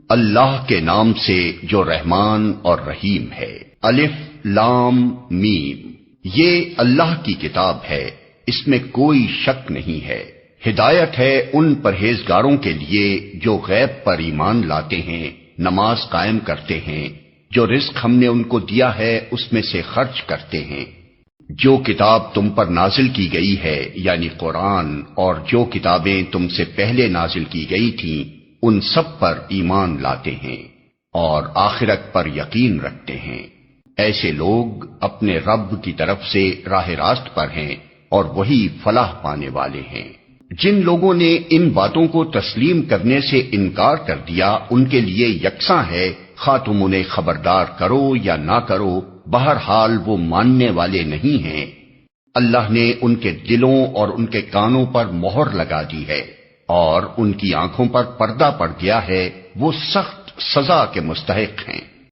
اللہ کے نام سے جو رحمان اور رحیم ہے۔ الف لام میم، یہ اللہ کی کتاب ہے، اس میں کوئی شک نہیں ہے۔ ہدایت ہے ان پرہیزگاروں کے لیے جو غیب پر ایمان لاتے ہیں، نماز قائم کرتے ہیں، جو رزق ہم نے ان کو دیا ہے اس میں سے خرچ کرتے ہیں، جو کتاب تم پر نازل کی گئی ہے یعنی قرآن، اور جو کتابیں تم سے پہلے نازل کی گئی تھیں ان سب پر ایمان لاتے ہیں اور آخرت پر یقین رکھتے ہیں۔ ایسے لوگ اپنے رب کی طرف سے راہ راست پر ہیں اور وہی فلاح پانے والے ہیں۔ جن لوگوں نے ان باتوں کو تسلیم کرنے سے انکار کر دیا ان کے لیے یکساں ہے، خواہ تم انہیں خبردار کرو یا نہ کرو، بہرحال وہ ماننے والے نہیں ہیں۔ اللہ نے ان کے دلوں اور ان کے کانوں پر مہر لگا دی ہے اور ان کی آنکھوں پر پردہ پڑ گیا ہے، وہ سخت سزا کے مستحق ہیں۔